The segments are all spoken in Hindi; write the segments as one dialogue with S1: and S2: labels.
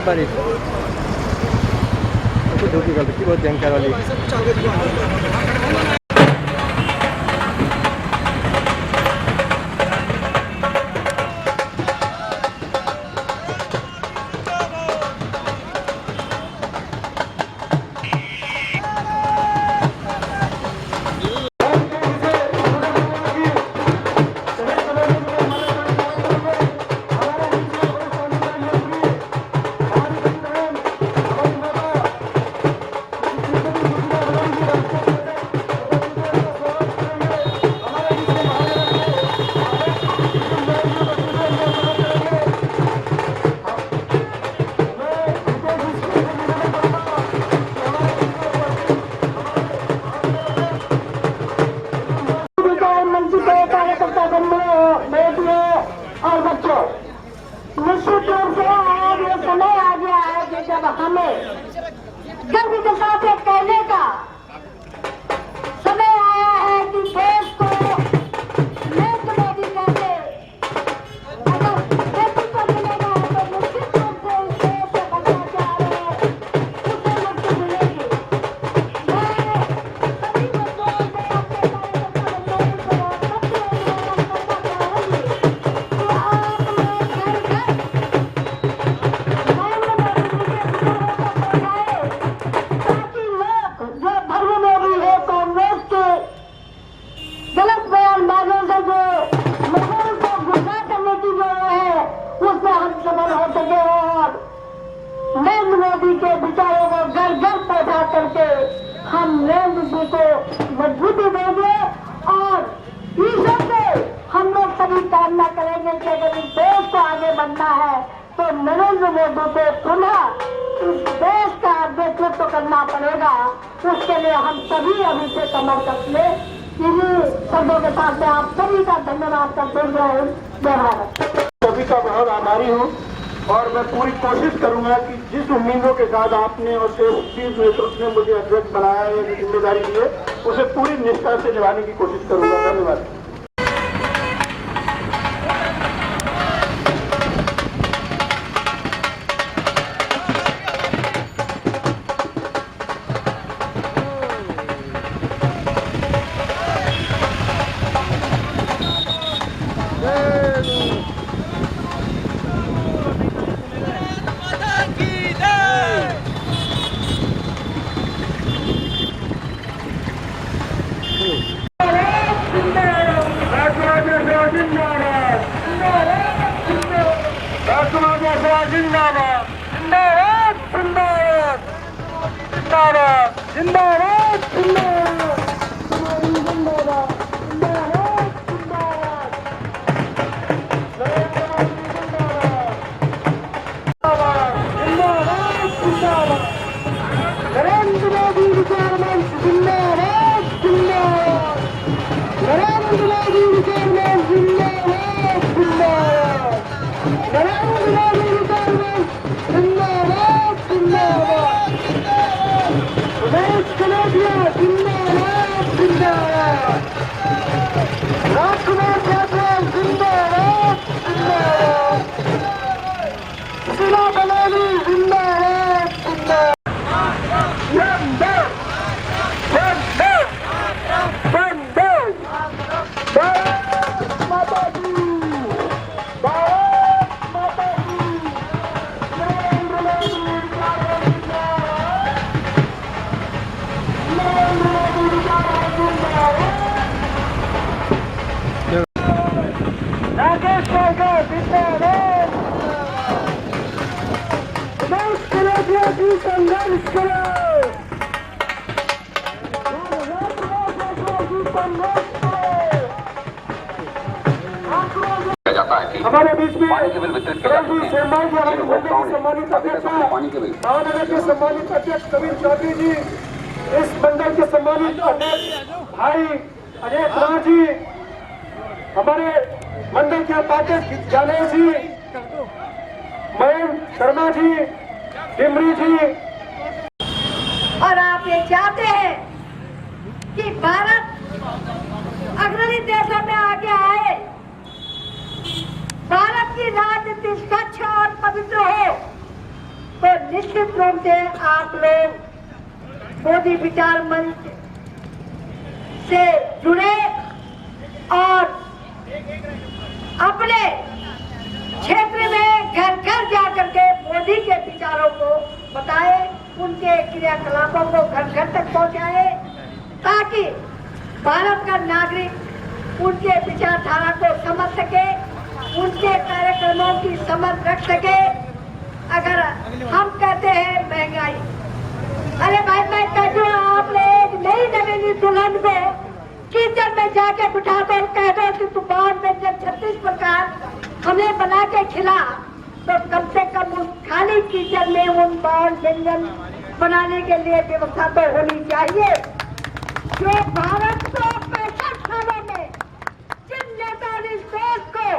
S1: बारी धोती गलती की बहुत भयंकर वाली
S2: और बच्चों, निश्चित रूप से आज ये समय आ गया है कि जब हमें गर्व के साथ कहने का समय आया है कि देश को नरेंद्र मोदी कहते अगर नेतृत्व मिलेगा तो निश्चित रूप से इस देश से बचा जा रहे हैं उसे मुक्ति मिलेगी। मैं सभी बच्चों से अपने गलत बयानबाजों से जो लोगों को गुमराह करने की जो है उसमें हम सफल हो सके और नरेंद्र मोदी के विचारों को घर घर पहुंचा करके हम नरेंद्र जी को मजबूती देंगे और ईश्वर से हम लोग सभी कामना करेंगे कि अगर इस देश को आगे बढ़ना है तो नरेंद्र मोदी को पुनः इस देश का नेतृत्व करना पड़ेगा। उसके लिए हम सभी अभी से कमर कस ले। इन्हीं शब्दों के साथ में आप सभी का धन्यवाद करते हुए जय भारत।
S3: सभी का बहुत आभारी हूँ और मैं पूरी कोशिश करूंगा कि जिस उम्मीदों के साथ आपने और चीफ नेतृत्व ने मुझे अध्यक्ष बनाया है, जिम्मेदारी दी है, उसे पूरी निष्ठा से निभाने की कोशिश करूंगा। धन्यवाद। हमारे बीच में सम्मानित अध्यक्ष महानगर के सम्मानित अध्यक्ष कबीर चौधरी जी, इस मंडल के सम्मानित अध्यक्ष भाई अजय राज जी, हमारे मंडल के उपाध्यक्ष जानेश जी, मयंक शर्मा जी, डिमरी जी।
S2: और आप ये चाहते हैं कि भारत अग्रणी देशों में आगे आए, भारत की राजनीति स्वच्छ और पवित्र हो, निश्चित रूप से आप लोग मोदी विचार मंच से जुड़े और अपने क्षेत्र में घर घर जाकर के मोदी के विचारों को बताए, उनके क्रियाकलापों को घर घर तक पहुंचाए, ताकि भारत का नागरिक उनके विचारधारा को समझ सके, उनके कार्यक्रमों की समझ रख सके। अगर हम कहते हैं महंगाई, अरे भाई मैं कहती हूँ आपने एक नई नवीनी दुल्हन को किचन में जाके बिठा कर कह दो कि तू बाढ़ में जब 36 प्रकार हमें बना के खिला, तो कम से कम उस खाली किचन में उन बाढ़ व्यंजन बनाने के लिए व्यवस्था तो होनी चाहिए। जो भारत को 65 सालों में जिन नेता ने इस देश को,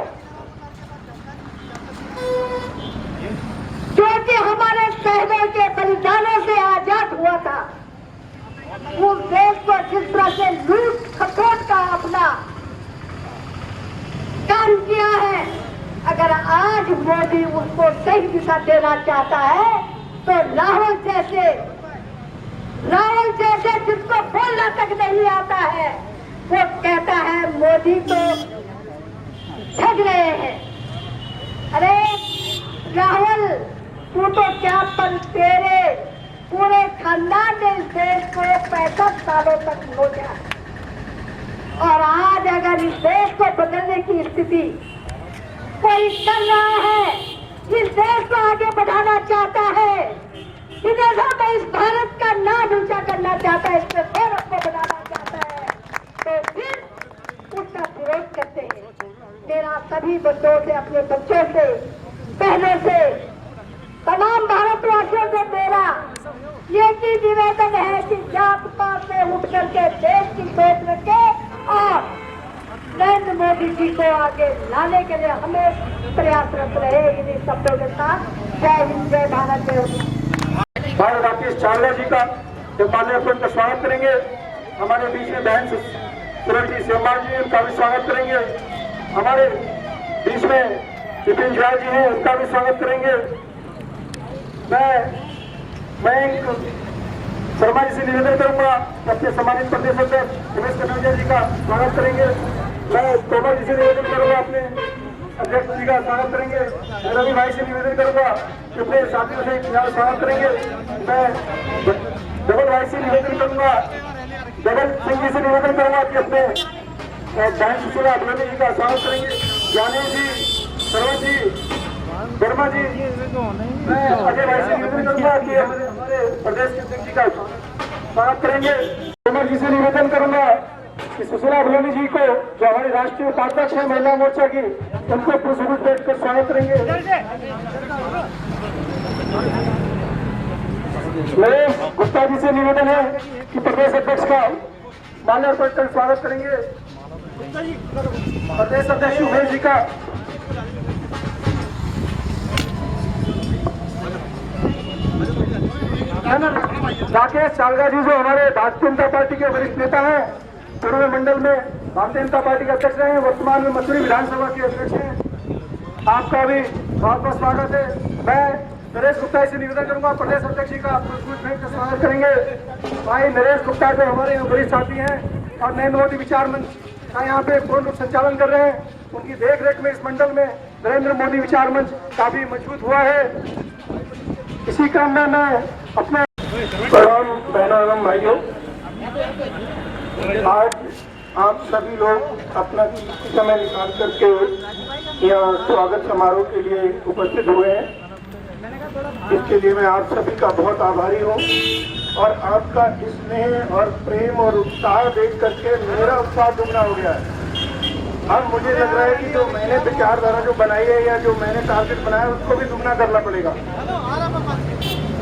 S2: जो कि हमारे शहीदों के बलिदानों से आजाद हुआ था, उस देश को जिस तरह से लूट खसोट का अपना काम किया है, अगर आज मोदी उसको सही दिशा देना चाहता है तो राहुल जैसे जिसको बोलना तक नहीं आता है, वो कहता है मोदी तो ठग रहे हैं। अरे राहुल, तू तो क्या, पर तेरे पूरे खानदान ने इस देश को 65 सालों तक लूटा, और आज अगर इस देश को बदलने की स्थिति कोई कर रहा है, इस देश को आगे बढ़ाना चाहता है, विदेशों में इस भारत का नाम ऊंचा करना चाहता है, इसमें गौरव को बढ़ाना चाहता है, तो फिर उसका विरोध करते हैं। मेरा सभी बच्चों से, अपने बच्चों से, बहनों से, तमाम भारतवासियों से मेरा एक ही निवेदन है कि जात पात से उठ करके देश की सोच रखे और नरेंद्र मोदी जी को आगे लाने के लिए हमें प्रयासरत रहे। इन्हीं शब्दों के साथ जय हिंद, जय भारत, जय
S3: भाई राकेश चावला जी का माल्यार्पण का स्वागत करेंगे। हमारे बीच में बहन सुरजी सेमा जी, उनका भी स्वागत करेंगे। हमारे बीच में विपिन झा जी हैं, उनका भी स्वागत करेंगे। मैं शर्मा जी से निवेदन करूंगा, अपने सम्मानित प्रदेश अध्यक्ष रमेश कन्हैया जी का स्वागत करेंगे। मैं तोमर जी से निवेदन करूंगा, अपने अध्यक्ष जी का स्वागत करेंगे। रवि भाई से निवेदन करूंगा कि अपने साथियों से स्वागत करेंगे। मैं डबल भाई से निवेदन करूंगा, डबल सिंह जी से निवेदन करूंगा कि अपने बहन सुशीला अभिनंदन जी का स्वागत करेंगे। ज्ञानेश जी, सरवन जी, वर्मा जी, मैं अजय भाई से निवेदन करूंगा कि हमारे प्रदेश के अध्यक्ष जी का स्वागत करेंगे। तोमर जी से निवेदन करूंगा कि सुशीला अभिनंदन जी को, जो हमारे राष्ट्रीय उपाध्यक्ष है महिला मोर्चा की, उनको पुष्प बैठकर स्वागत करेंगे। मेरे गुप्ता जी से निवेदन है कि प्रदेश अध्यक्ष का माल्यार्पण कर स्वागत करेंगे। प्रदेश अध्यक्ष उमेश जी का राकेश चावला जी, जो हमारे भारतीय जनता पार्टी के वरिष्ठ नेता हैं, पूर्व मंडल में भारतीय जनता पार्टी के अध्यक्ष रहे हैं, वर्तमान में मसूरी विधानसभा के अध्यक्ष हैं, आपका भी बहुत बहुत स्वागत है। मैं नरेश गुप्ता से निवेदन करूंगा, प्रदेश अध्यक्ष जी का का स्वागत करेंगे। भाई नरेश गुप्ता जो हमारे वरिष्ठ साथी हैं और नरेंद्र मोदी विचार मंच का यहाँ पे पूर्ण रूप संचालन कर रहे हैं, उनकी देख रेख में इस मंडल में नरेंद्र मोदी विचार मंच काफी मजबूत हुआ है। इसी क्रम में मैं अपने प्रणाम बहनों एवं भाइयों, आज आप सभी लोग अपना समय निकाल करके यहाँ स्वागत समारोह के लिए उपस्थित हुए हैं। इसके लिए मैं आप सभी का बहुत आभारी हूँ और आपका स्नेह और प्रेम और उत्साह देख करके मेरा उत्साह दुगना हो गया है। अब मुझे लग रहा है कि जो मैंने विचारधारा जो बनाई है या जो मैंने टारगेट बनाया उसको भी दुगना करना पड़ेगा।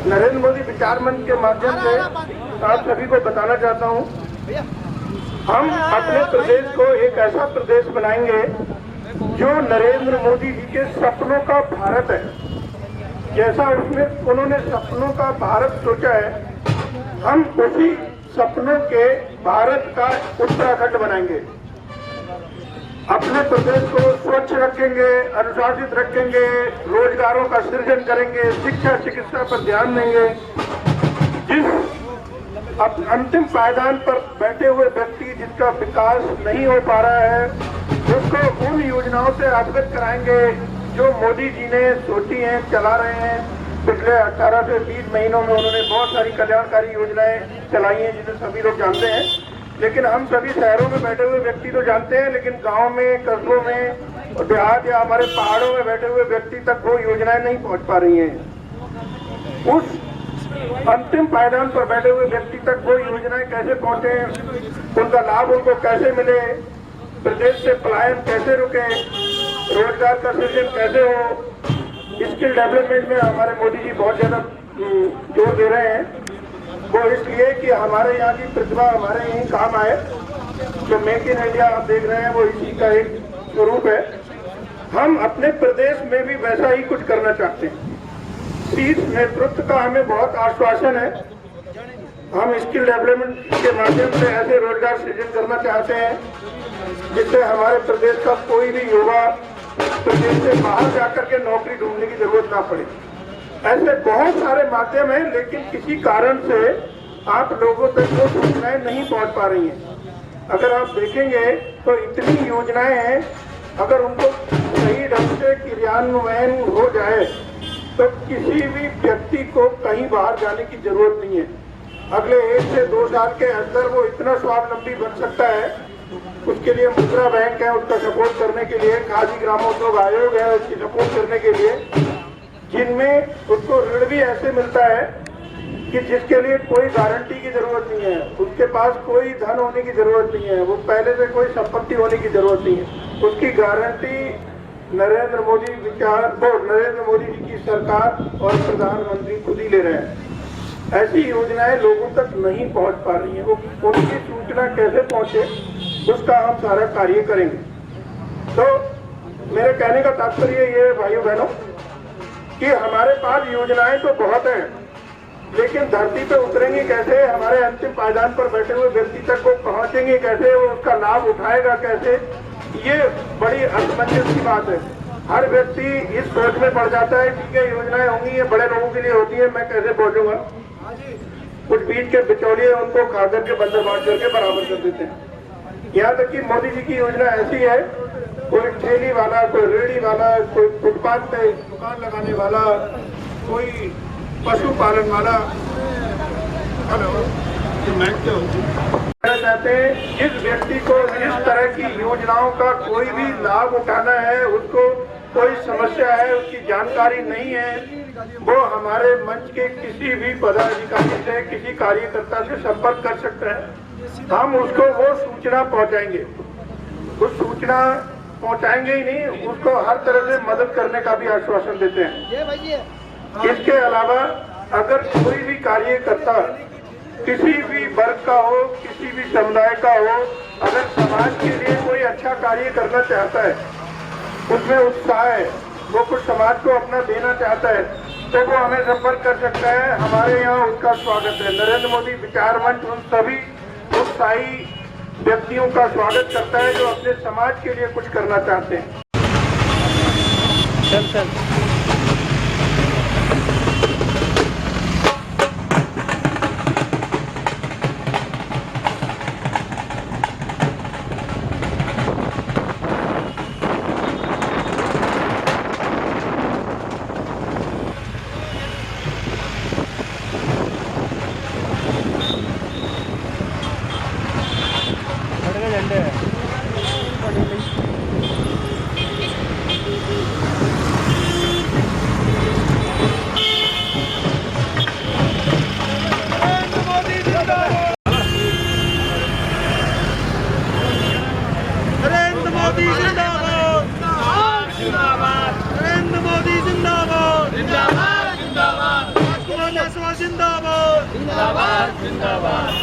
S3: नरेंद्र मोदी विचार मंच के माध्यम से आप सभी को बताना चाहता हूं, हम अपने प्रदेश को एक ऐसा प्रदेश बनाएंगे जो नरेंद्र मोदी जी के सपनों का भारत है। जैसा उसमें उन्होंने सपनों का भारत सोचा है, हम उसी सपनों के भारत का उत्तराखंड बनाएंगे। अपने प्रदेश को स्वच्छ रखेंगे, अनुशासित रखेंगे, रोजगारों का सृजन करेंगे, शिक्षा चिकित्सा पर ध्यान देंगे। जिस अब अंतिम पायदान पर बैठे हुए व्यक्ति जिसका विकास नहीं हो पा रहा है, उसको उन योजनाओं से अवगत कराएंगे जो मोदी जी ने सोची हैं, चला रहे हैं। पिछले 18 से 20 महीनों में उन्होंने बहुत सारी कल्याणकारी योजनाएं चलाई हैं जिन्हें सभी लोग जानते हैं, लेकिन हम सभी शहरों में बैठे हुए व्यक्ति तो जानते हैं, लेकिन गांव में, कस्बों में और देहात या हमारे पहाड़ों में बैठे हुए व्यक्ति तक वो योजनाएं नहीं पहुंच पा रही हैं। उस अंतिम पायदान पर बैठे हुए व्यक्ति तक वो योजनाएं कैसे पहुंचे, उनका लाभ उनको कैसे मिले, प्रदेश से पलायन कैसे रुके, रोजगार का सृजन कैसे हो, स्किल डेवलपमेंट में हमारे मोदी जी बहुत ज्यादा जोर दे रहे हैं। वो इसलिए कि हमारे यहाँ की प्रतिभा हमारे यहीं काम आए। जो मेक इन इंडिया आप देख रहे हैं वो इसी का एक स्वरूप है। हम अपने प्रदेश में भी वैसा ही कुछ करना चाहते हैं। शीर्ष नेतृत्व का हमें बहुत आश्वासन है। हम स्किल डेवलपमेंट के माध्यम से ऐसे रोजगार सृजन करना चाहते हैं जिससे हमारे प्रदेश का कोई भी युवा प्रदेश से बाहर जाकर के नौकरी ढूंढने की जरूरत ना पड़े। ऐसे बहुत सारे माध्यम हैं, लेकिन किसी कारण से आप लोगों तक वो सूचनाएं नहीं पहुंच पा रही हैं। अगर आप देखेंगे तो इतनी योजनाएं हैं, अगर उनको सही ढंग से क्रियान्वयन हो जाए तो किसी भी व्यक्ति को कहीं बाहर जाने की जरूरत नहीं है। अगले 1 से 2 साल के अंदर वो इतना स्वावलंबी बन सकता है। उसके लिए मुद्रा बैंक है, उसका सपोर्ट करने के लिए खादी ग्रामोद्योग आयोग है, उसकी सपोर्ट करने के लिए, जिनमें उसको ऋण भी ऐसे मिलता है कि जिसके लिए कोई गारंटी की जरूरत नहीं है, उसके पास कोई धन होने की जरूरत नहीं है, वो पहले से कोई संपत्ति होने की जरूरत नहीं है। उसकी गारंटी नरेंद्र मोदी जी की सरकार और प्रधानमंत्री खुद ही ले रहे हैं। ऐसी योजनाएं लोगों तक नहीं पहुंच पा रही हैं। वो उनकी सूचना कैसे पहुंचे, उसका हम सारा कार्य करेंगे। तो मेरे कहने का तात्पर्य ये है भाइयों बहनों कि हमारे पास योजनाएं तो बहुत हैं, लेकिन धरती पे उतरेंगी कैसे, हमारे अंतिम पायदान पर बैठे हुए व्यक्ति तक वो पहुंचेंगे कैसे, वो उसका लाभ उठाएगा कैसे, ये बड़ी असमंजस की बात है। हर व्यक्ति इस सोच में पड़ जाता है ठीक है योजनाएं होंगी, ये बड़े लोगों के लिए होती है, मैं कैसे पहुंचूंगा। कुछ बीच के बिचौलिए उनको खा करके बंदर बांट करके बराबर कर देते हैं। यहाँ तक कि मोदी जी की योजना ऐसी है, कोई ठेली वाला, कोई रेहड़ी वाला, कोई फुटपाथ पे दुकान लगाने वाला, कोई पशुपालन वाला, चाहते हैं जिस व्यक्ति को इस तरह की योजनाओं का कोई भी लाभ उठाना है, उसको कोई समस्या है, उसकी जानकारी नहीं है, वो हमारे मंच के किसी भी पदाधिकारी से, किसी कार्यकर्ता से संपर्क कर सकते हैं। हम उसको वो सूचना पहुंचाएंगे। उस सूचना पहुंचाएंगे ही नहीं, उसको हर तरह से मदद करने का भी आश्वासन देते हैं। इसके अलावा अगर कोई भी कार्यकर्ता किसी भी वर्ग का हो, किसी भी समुदाय का हो, अगर समाज के लिए कोई अच्छा कार्य करना चाहता है, उसमें उत्साह है, वो कुछ समाज को अपना देना चाहता है, तो वो हमें संपर्क कर सकता है। हमारे यहाँ उसका स्वागत है। नरेंद्र मोदी विचार मंच उन सभी उत्साही व्यक्तियों का स्वागत करता है जो अपने समाज के लिए कुछ करना चाहते हैं।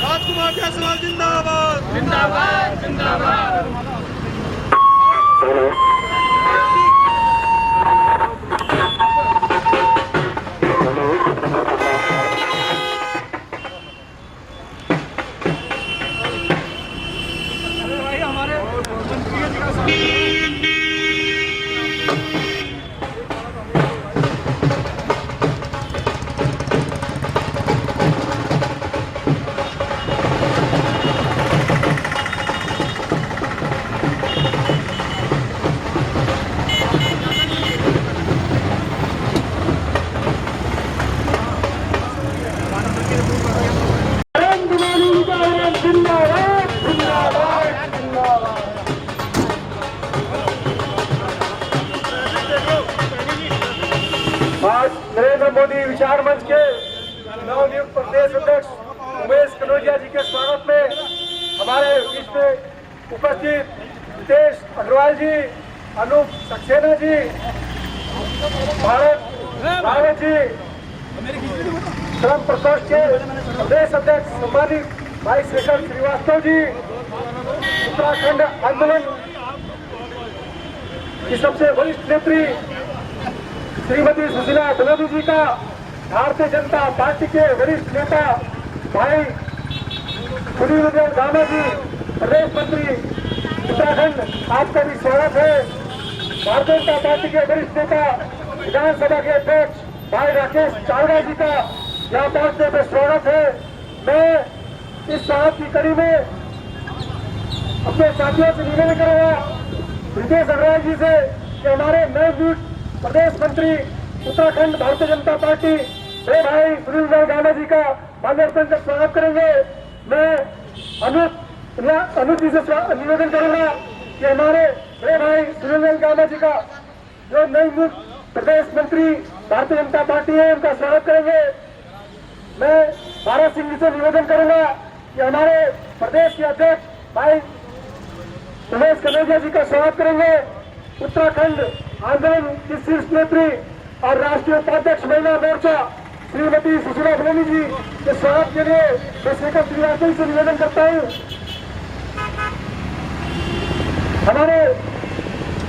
S4: राजकुमार जायसवाल जिंदाबाद जिंदाबाद जिंदाबाद। अरे भाई हमारे
S3: मोदी विचार मंच के नवनियुक्त प्रदेश अध्यक्ष उमेश कनौजिया जी के स्वागत में हमारे बीच में उपस्थित रितेश अग्रवाल जी, अनूप सक्सेना जी, भारत रावत जी, श्रम प्रकोष्ठ के प्रदेश अध्यक्ष सम्मानित भाई शेखर श्रीवास्तव जी, उत्तराखंड आंदोलन की सबसे वरिष्ठ नेत्री श्रीमती सुशीला बनर्जी जी का, भारतीय जनता पार्टी के वरिष्ठ नेता भाई सुनील गामा जी, प्रदेश मंत्री उत्तराखंड, आपका भी स्वागत है। भारतीय जनता पार्टी के वरिष्ठ नेता विधानसभा के अध्यक्ष भाई राकेश चावड़ा जी का यहाँ पहुंचने में स्वागत है। मैं इस स्वागत की कड़ी में अपने साथियों से निवेदन करूंगा रितेश अग्रवाल जी से कि हमारे नवनियुक्त प्रदेश मंत्री उत्तराखंड भारतीय जनता पार्टी मेरे भाई सुनील गामा जी का माल्यार्पण से स्वागत करेंगे। मैं अनुज जी से निवेदन करूंगा कि हमारे मेरे भाई सुनील गामा जी का जो नवनियुक्त प्रदेश मंत्री भारतीय जनता पार्टी है उनका स्वागत करेंगे। मैं भारत सिंह जी से निवेदन करूंगा कि हमारे प्रदेश के अध्यक्ष भाई उमेश कनौजिया जी का स्वागत करेंगे। उत्तराखंड आंदोलन की शीर्ष नेत्री और राष्ट्रीय उपाध्यक्ष महिला मोर्चा श्रीमती सुशीला बनर्जी जी के स्वागत के लिए मैं शेखर श्रीवास्तव से निवेदन करता हूँ। हमारे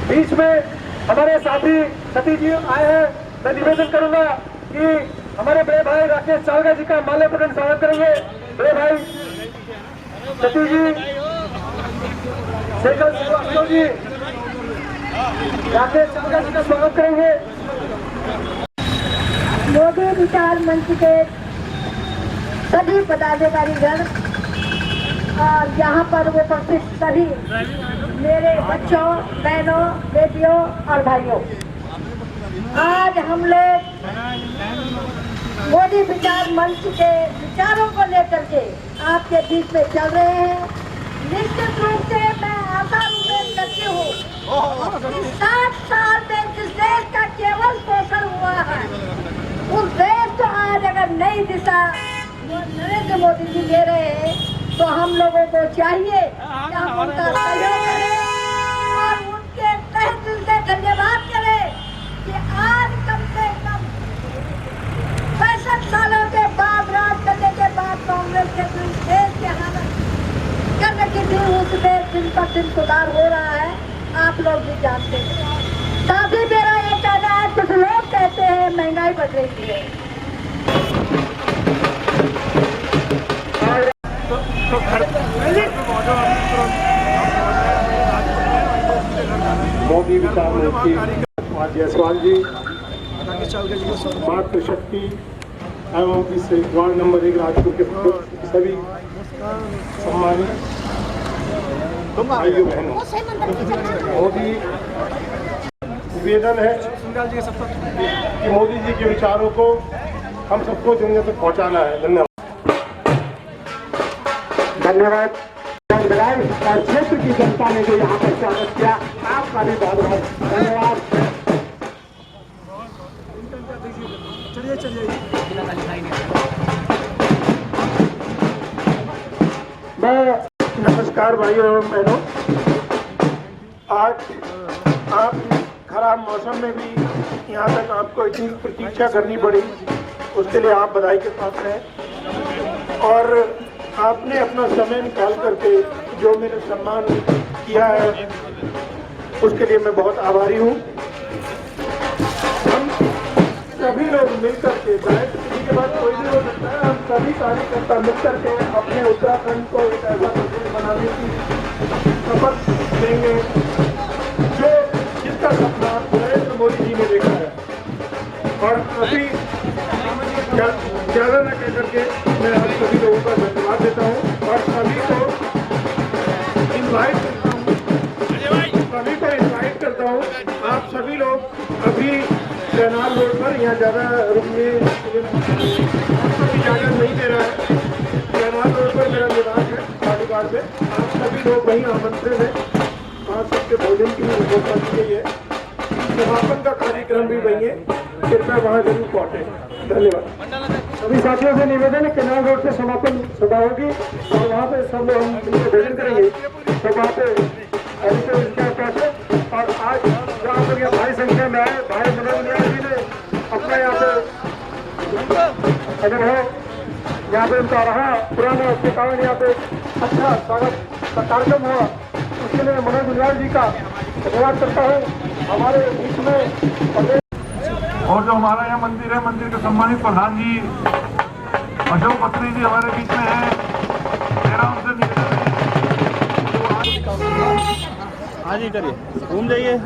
S3: बीच में हमारे साथी सती जी आए हैं। मैं निवेदन करूंगा कि हमारे बड़े भाई राकेश चावड़ा जी का माल्यार्पण स्वागत करेंगे। बड़े भाई सती जी, शेखर श्रीवास्तव जी, राकेश चावड़ा जी का स्वागत करेंगे।
S2: मोदी विचार मंच के सभी पदाधिकारीगण और यहाँ पर उपस्थित सभी मेरे बच्चों, बहनों, बेटियों और भाइयों, आज हम लोग मोदी विचार मंच के विचारों को लेकर के आपके बीच में चल रहे हैं। निश्चित रूप से मैं आशा उम्मीद करती हूँ 60 साल में जिस देश का केवल पोषण हुआ है उस देश को आज अगर नई दिशा नरेंद्र मोदी जी दे रहे हैं तो हम लोगों को चाहिए कि हम उनका सहयोग करें और उनके तहे दिल से धन्यवाद करें कि आज कम से कम 65 सालों के बाद राज करने के बाद कांग्रेस के देश के हालत करने की थी उसमें दिन पर दिन सुधार हो रहा है, आप लोग भी जानते हैं। साथ ही मेरा ये कहना है, कुछ लोग कहते हैं महंगाई बढ़ रही है।
S3: मोदी विचार मंच की जायसवाल जी, मातृशक्ति एवं इस वार्ड नंबर 1 राजपुर के सभी सम्मानित भाइयों बहनों, मोदी निवेदन है कि मोदी जी के विचारों को हम सबको दुनिया तक पहुंचाना है। धन्यवाद। धन्यवाद। क्षेत्र की जनता ने जो यहाँ पर स्वागत किया, आपका भी बहुत बहुत धन्यवाद। नमस्कार भाइयों एवं बहनों, आज आप खराब मौसम में भी यहाँ तक आपको इतनी प्रतीक्षा करनी पड़ी, उसके लिए आप बधाई के पात्र हैं और आपने अपना समय निकाल करके जो मेरे सम्मान किया है उसके लिए मैं बहुत आभारी हूँ। हम सभी लोग मिलकर के, चाहे किसी के बाद कोई भी हो सकता है, हम सभी कार्यकर्ता मिलकर के अपने उत्तराखंड को एक ऐसा प्रदेश बनाने की शपथ लेंगे जो जिसका सपना नरेंद्र मोदी जी ने देखा है। और अभी ज़्यादा न कह करके मैं आप सभी लोगों का धन्यवाद देता हूँ और सभी को इनवाइट करता हूँ। आप सभी लोग अभी कैनाल रोड पर, यहाँ ज़्यादा रुकने इजाज़त नहीं दे रहा है। कैनाल रोड पर मेरा निवास है कालीबाग से, आप सभी लोग वहीं आमंत्रित हैं। आप सबके भोजन की भी व्यवस्था की गई है। समापन का कार्यक्रम भी वहीं है, कृपया वहाँ जरूर पहुँचे। धन्यवाद। सभी साथियों से निवेदन है, किनार रोड पे समापन सभा होगी और वहाँ पे सब लोग हम भोजन करेंगे, तो वहाँ पे इसका अवकाश है। और आज जहाँ पर यहाँ भारी संख्या में आए, भाई मनोज नियाल जी ने अपना यहाँ पे अगर है यहाँ पे उनका रहा पुराना, उसके कारण यहाँ पे अच्छा स्वागत का कार्यक्रम हुआ, उसके लिए मनोज नियाल जी का धन्यवाद करता हूँ। हमारे बीच में
S5: और जो हमारा यहाँ मंदिर है, मंदिर के सम्मानित प्रधान जी अशोक पत्री जी हमारे बीच में है। मेरा उनसे निवेदन है,
S1: हाँ जी करिए, घूम जाइए,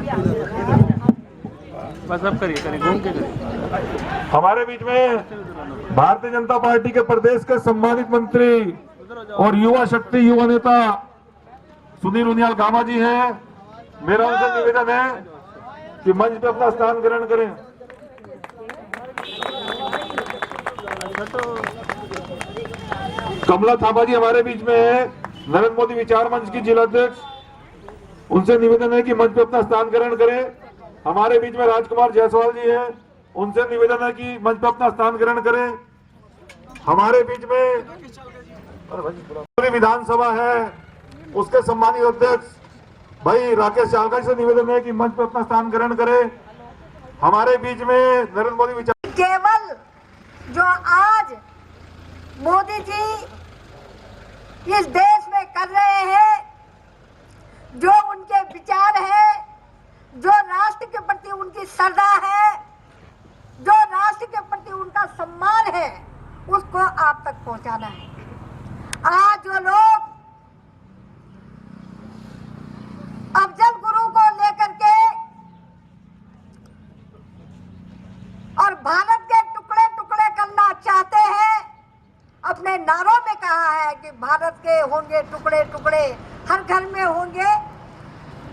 S1: बस अब करिए घूम के करिए।
S5: हमारे बीच में भारतीय जनता पार्टी के प्रदेश के सम्मानित मंत्री और युवा शक्ति युवा नेता सुनील उनियाल गामा जी हैं। मेरा उनसे निवेदन है कि मंच पे अपना स्थान ग्रहण करें। कमला थापा जी हमारे बीच में है, नरेंद्र मोदी विचार मंच की जिलाध्यक्ष, उनसे निवेदन है कि मंच पे अपना स्थान ग्रहण करें। हमारे बीच में राजकुमार जायसवाल जी हैं, उनसे निवेदन है कि मंच पे अपना स्थान ग्रहण करें। हमारे बीच में पूरी विधानसभा है, उसके सम्मानित अध्यक्ष भाई राकेश चालका से निवेदन है कि मंच पे अपना स्थान ग्रहण करें। हमारे बीच में नरेंद्र मोदी विचार
S2: केवल जो आज मोदी जी इस देश में कर रहे हैं, जो उनके विचार है, जो राष्ट्र के प्रति उनकी श्रद्धा है, जो राष्ट्र के प्रति उनका सम्मान है, उसको आप तक पहुंचाना है। आज जो लोग अफजल गुरु को लेकर के और भारत के टुकड़े टुकड़े करना चाहते हैं, अपने नारों में कहा है कि भारत के होंगे टुकड़े टुकड़े, हर घर में होंगे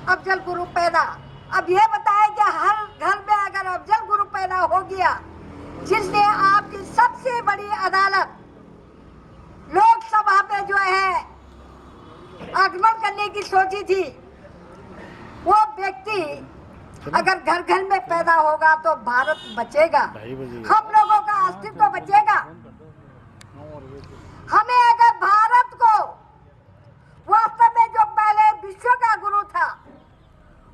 S2: अफजल गुरु पैदा। अब ये बताया कि हर घर में अगर अफजल गुरु पैदा हो गया, जिसने आपकी सबसे बड़ी अदालत लोकसभा पे जो है आगमन करने की सोची थी, वो व्यक्ति अगर घर घर में पैदा होगा तो भारत बचेगा, हम लोगों का अस्तित्व बचेगा। हमें अगर भारत को वास्तव में जो पहले विश्व का गुरु था,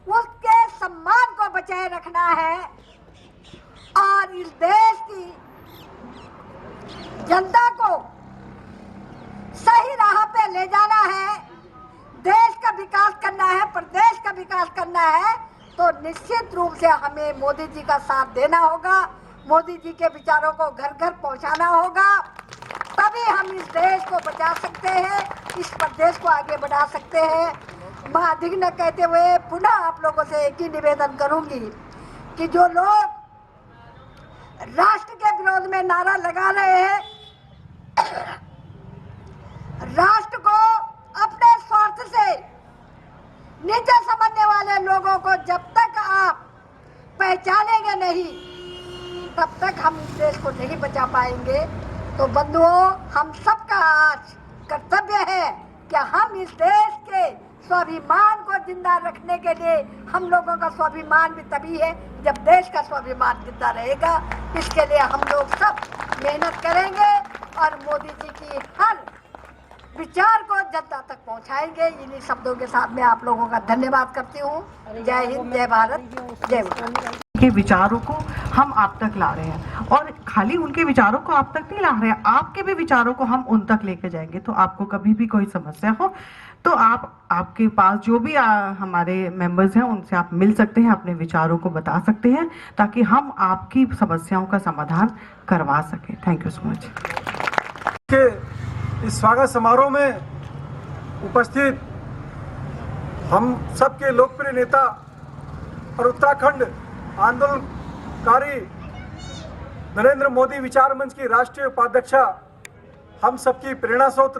S2: उसके सम्मान को बचाए रखना है और इस देश की जनता को सही राह पे ले जाना है, देश का विकास करना है, प्रदेश का विकास करना है, तो निश्चित रूप से हमें मोदी जी का साथ देना होगा, मोदी जी के विचारों को घर घर पहुंचाना होगा, तभी हम इस देश को बचा सकते हैं, इस प्रदेश को आगे बढ़ा सकते हैं। मैं अधिक न कहते हुए पुनः आप लोगों से एक ही निवेदन करूंगी कि जो लोग राष्ट्र के विरोध में नारा लगा रहे हैं, राष्ट्र को अपने स्वार्थ से नीचे समझने वाले लोगों को जब तक आप पहचानेंगे नहीं, तब तक हम इस देश को नहीं बचा पाएंगे। तो बंधुओं, हम सबका आज कर्तव्य है कि हम इस देश के स्वाभिमान को जिंदा रखने के लिए, हम लोगों का स्वाभिमान भी तभी है जब देश का स्वाभिमान जिंदा रहेगा। इसके लिए हम लोग सब मेहनत करेंगे और मोदी जी की हर विचार को जनता तक पहुंचाएंगे। इन्हीं शब्दों के साथ मैं आप लोगों का धन्यवाद करती हूँ। जय हिंद, जय भारत, जय भारत।
S6: के विचारों को हम आप तक ला रहे हैं, और खाली उनके विचारों को आप तक नहीं ला रहे हैं, आपके भी विचारों को हम उन तक लेके जाएंगे। तो आपको कभी भी कोई समस्या हो तो आपके पास जो भी हमारे मेंबर्स हैं, उनसे आप मिल सकते हैं, अपने विचारों को बता सकते हैं, ताकि हम आपकी समस्याओं का समाधान करवा सकें। Thank you so much.
S3: इस स्वागत समारोह में उपस्थित हम सबके लोकप्रिय नेता और उत्तराखंड आंदोलनकारी नरेंद्र मोदी विचार मंच की राष्ट्रीय उपाध्यक्षा, हम सबकी प्रेरणा स्रोत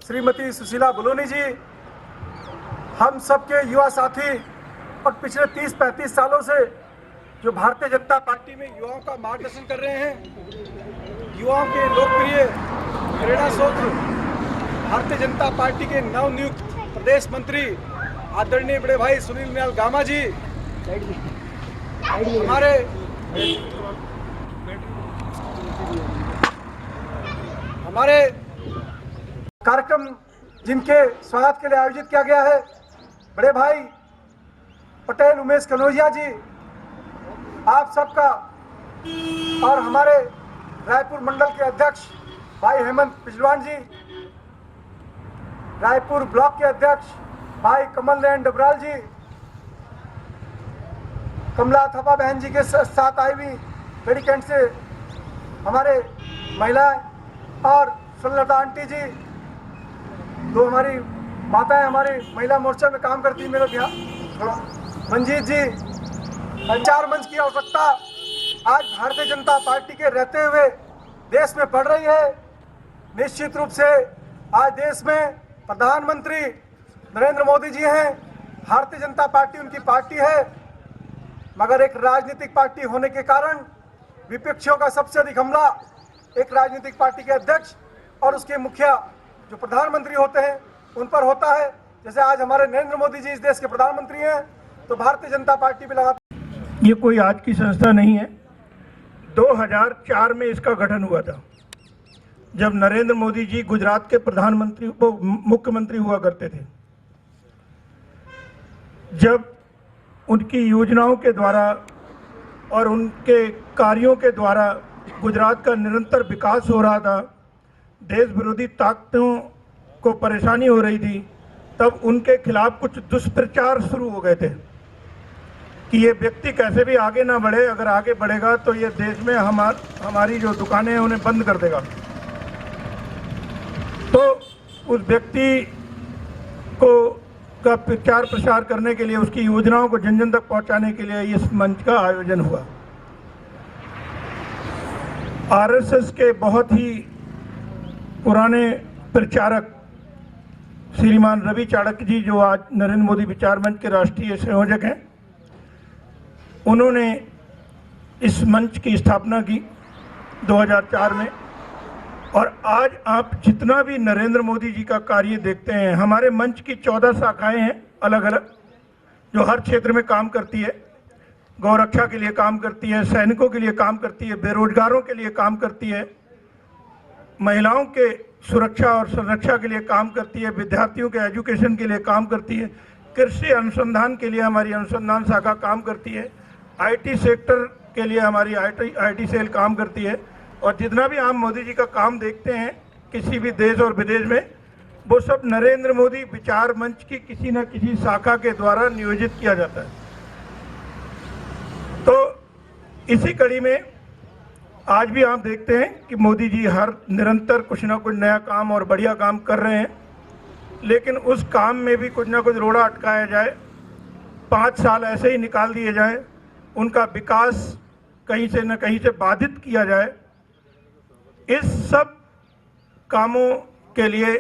S3: श्रीमती सुशीला बलोनी जी, हम सबके युवा साथी और पिछले 30-35 सालों से जो भारतीय जनता पार्टी में युवाओं का मार्गदर्शन कर रहे हैं, युवाओं के लोकप्रिय प्रेरणा स्रोत भारतीय जनता पार्टी के नवनियुक्त प्रदेश मंत्री आदरणीय बड़े भाई सुनील उनियाल गामा जी, हमारे हमारे कार्यक्रम जिनके स्वागत के लिए आयोजित किया गया है, बड़े भाई पटेल उमेश कनौजिया जी, आप सबका, और हमारे रायपुर मंडल के अध्यक्ष भाई हेमंत पिछलवान जी, रायपुर ब्लॉक के अध्यक्ष भाई कमल नयन डबराल जी, कमला थपा बहन जी के साथ आई हुई पेड़ी कैंट से हमारे महिलाएं, और सुलता आंटी जी, जो हमारी माताएं हमारी महिला मोर्चा में काम करती है, मेरा ध्यान थोड़ा, मंजीत जी। संचार मंच की आवश्यकता आज भारतीय जनता पार्टी के रहते हुए देश में बढ़ रही है। निश्चित रूप से आज देश में प्रधानमंत्री नरेंद्र मोदी जी हैं, भारतीय जनता पार्टी उनकी पार्टी है, मगर एक राजनीतिक पार्टी होने के कारण विपक्षियों का सबसे अधिक हमला एक राजनीतिक पार्टी के अध्यक्ष और उसके मुखिया जो प्रधानमंत्री होते हैं उन पर होता है। जैसे आज हमारे नरेंद्र मोदी जी इस देश के प्रधानमंत्री हैं, तो भारतीय जनता पार्टी भी लगातार,
S7: ये कोई आज की संस्था नहीं है। 2004 में इसका गठन हुआ था, जब नरेंद्र मोदी जी गुजरात के प्रधानमंत्री मुख्यमंत्री हुआ करते थे। जब उनकी योजनाओं के द्वारा और उनके कार्यों के द्वारा गुजरात का निरंतर विकास हो रहा था, देश विरोधी ताकतों को परेशानी हो रही थी, तब उनके खिलाफ कुछ दुष्प्रचार शुरू हो गए थे कि ये व्यक्ति कैसे भी आगे ना बढ़े, अगर आगे बढ़ेगा तो ये देश में हमारी जो दुकानें हैं उन्हें बंद कर देगा। तो उस व्यक्ति को का प्रचार प्रसार करने के लिए, उसकी योजनाओं को जन जन तक पहुंचाने के लिए इस मंच का आयोजन हुआ। आरएसएस के बहुत ही पुराने प्रचारक श्रीमान रवि चाणक्य जी, जो आज नरेंद्र मोदी विचार मंच के राष्ट्रीय संयोजक हैं, उन्होंने इस मंच की स्थापना की 2004 में। और आज आप जितना भी नरेंद्र मोदी जी का कार्य देखते हैं, हमारे मंच की 14 शाखाएं हैं अलग अलग, जो हर क्षेत्र में काम करती है। गौरक्षा के लिए काम करती है, सैनिकों के लिए काम करती है, बेरोजगारों के लिए काम करती है, महिलाओं के सुरक्षा और संरक्षा के लिए काम करती है, विद्यार्थियों के एजुकेशन के लिए काम करती है, कृषि अनुसंधान के लिए हमारी अनुसंधान शाखा काम करती है, आईटी सेक्टर के लिए हमारी आईटी सेल काम करती है। और जितना भी आप मोदी जी का काम देखते हैं किसी भी देश और विदेश में, वो सब नरेंद्र मोदी विचार मंच की किसी न किसी शाखा के द्वारा नियोजित किया जाता है। तो इसी कड़ी में आज भी आप देखते हैं कि मोदी जी हर निरंतर कुछ ना कुछ नया काम और बढ़िया काम कर रहे हैं, लेकिन उस काम में भी कुछ ना कुछ रोड़ा अटकाया जाए, 5 साल ऐसे ही निकाल दिए जाए, उनका विकास कहीं से न कहीं से बाधित किया जाए। इस सब कामों के लिए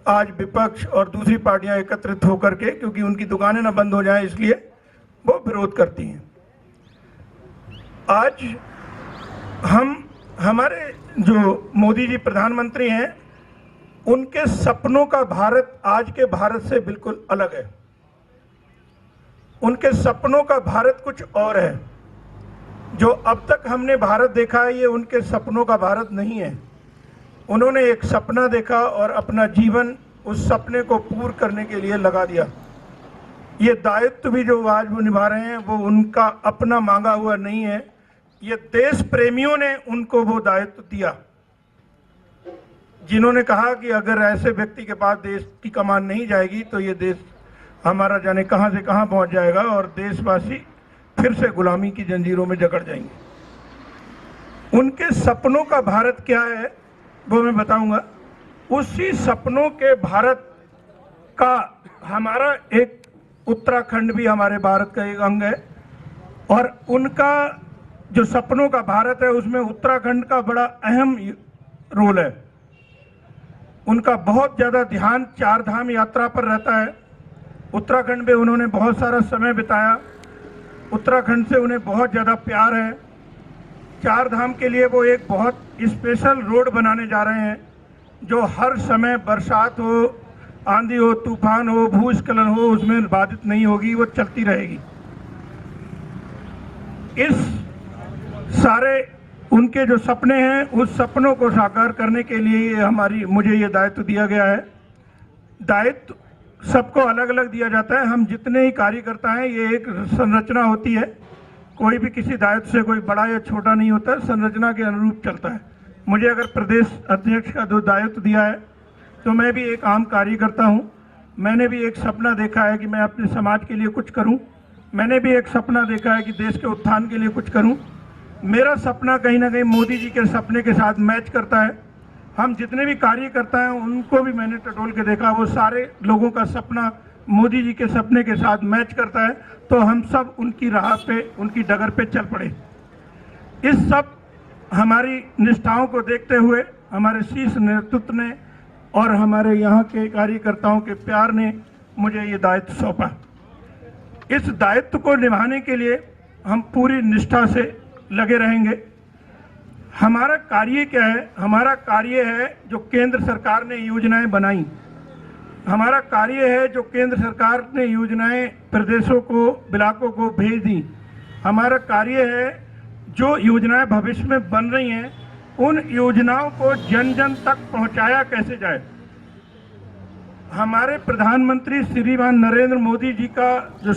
S7: आज विपक्ष और दूसरी पार्टियां एकत्रित होकर के, क्योंकि उनकी दुकानें न बंद हो जाएं इसलिए वो विरोध करती हैं। आज हमारे जो मोदी जी प्रधानमंत्री हैं, उनके सपनों का भारत आज के भारत से बिल्कुल अलग है। उनके सपनों का भारत कुछ और है। जो अब तक हमने भारत देखा है, ये उनके सपनों का भारत नहीं है। उन्होंने एक सपना देखा और अपना जीवन उस सपने को पूर्ण करने के लिए लगा दिया। ये दायित्व भी जो आज वो निभा रहे हैं, वो उनका अपना मांगा हुआ नहीं है, ये देश प्रेमियों ने उनको वो दायित्व दिया, जिन्होंने कहा कि अगर ऐसे व्यक्ति के पास देश की कमान नहीं जाएगी तो ये देश हमारा जाने कहां से कहां पहुंच जाएगा और देशवासी फिर से गुलामी की जंजीरों में जकड़ जाएंगे। उनके सपनों का भारत क्या है वो मैं बताऊंगा। उसी सपनों के भारत का हमारा एक उत्तराखंड भी हमारे भारत का एक अंग है, और उनका जो सपनों का भारत है उसमें उत्तराखंड का बड़ा अहम रोल है। उनका बहुत ज़्यादा ध्यान 4 धाम यात्रा पर रहता है। उत्तराखंड में उन्होंने बहुत सारा समय बिताया, उत्तराखंड से उन्हें बहुत ज़्यादा प्यार है। 4 धाम के लिए वो एक बहुत स्पेशल रोड बनाने जा रहे हैं, जो हर समय बरसात हो, आंधी हो, तूफान हो, भूस्खलन हो, उसमें बाधित नहीं होगी, वो चलती रहेगी। इस सारे उनके जो सपने हैं उस सपनों को साकार करने के लिए मुझे ये दायित्व दिया गया है। दायित्व सबको अलग अलग दिया जाता है। हम जितने ही कार्यकर्ता हैं, ये एक संरचना होती है, कोई भी किसी दायित्व से कोई बड़ा या छोटा नहीं होता, संरचना के अनुरूप चलता है। मुझे अगर प्रदेश अध्यक्ष का जो दायित्व दिया है तो मैं भी एक आम कार्यकर्ता हूँ। मैंने भी एक सपना देखा है कि मैं अपने समाज के लिए कुछ करूँ। मैंने भी एक सपना देखा है कि देश के उत्थान के लिए कुछ करूँ। मेरा सपना कहीं ना कहीं मोदी जी के सपने के साथ मैच करता है। हम जितने भी कार्यकर्ता हैं उनको भी मैंने टटोल के देखा, वो सारे लोगों का सपना मोदी जी के सपने के साथ मैच करता है। तो हम सब उनकी राह पे, उनकी डगर पे चल पड़े। इस सब हमारी निष्ठाओं को देखते हुए हमारे शीर्ष नेतृत्व ने और हमारे यहाँ के कार्यकर्ताओं के प्यार ने मुझे ये दायित्व सौंपा। इस दायित्व को निभाने के लिए हम पूरी निष्ठा से लगे रहेंगे। हमारा कार्य क्या है? हमारा कार्य है जो केंद्र सरकार ने योजनाएं बनाई। हमारा कार्य है जो केंद्र सरकार ने योजनाएं प्रदेशों को, ब्लॉकों को भेज दी। हमारा कार्य है जो योजनाएं भविष्य में बन रही हैं, उन योजनाओं को जन जन तक पहुंचाया कैसे जाए। हमारे प्रधानमंत्री श्रीमान नरेंद्र मोदी जी का जो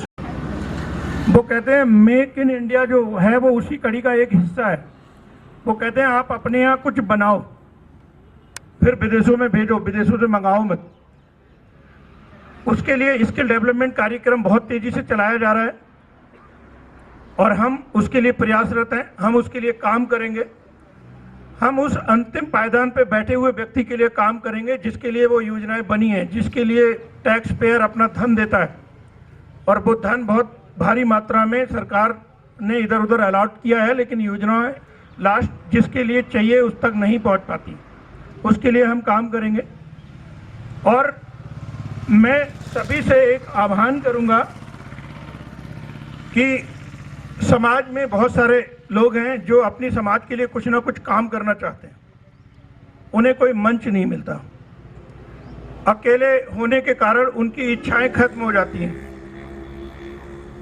S7: वो कहते हैं मेक इन इंडिया जो है वो उसी कड़ी का एक हिस्सा है। वो कहते हैं आप अपने यहाँ कुछ बनाओ, फिर विदेशों में भेजो, विदेशों से मंगाओ मत। उसके लिए स्किल डेवलपमेंट कार्यक्रम बहुत तेजी से चलाया जा रहा है और हम उसके लिए प्रयासरत हैं। हम उसके लिए काम करेंगे। हम उस अंतिम पायदान पे बैठे हुए व्यक्ति के लिए काम करेंगे जिसके लिए वो योजनाएं बनी हैं, जिसके लिए टैक्स पेयर अपना धन देता है और वो धन बहुत भारी मात्रा में सरकार ने इधर उधर अलॉट किया है, लेकिन योजनाएं लास्ट जिसके लिए चाहिए उस तक नहीं पहुंच पाती। उसके लिए हम काम करेंगे। और मैं सभी से एक आह्वान करूंगा कि समाज में बहुत सारे लोग हैं जो अपनी समाज के लिए कुछ ना कुछ काम करना चाहते हैं, उन्हें कोई मंच नहीं मिलता। अकेले होने के कारण उनकी इच्छाएं खत्म हो जाती हैं।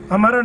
S7: हमारा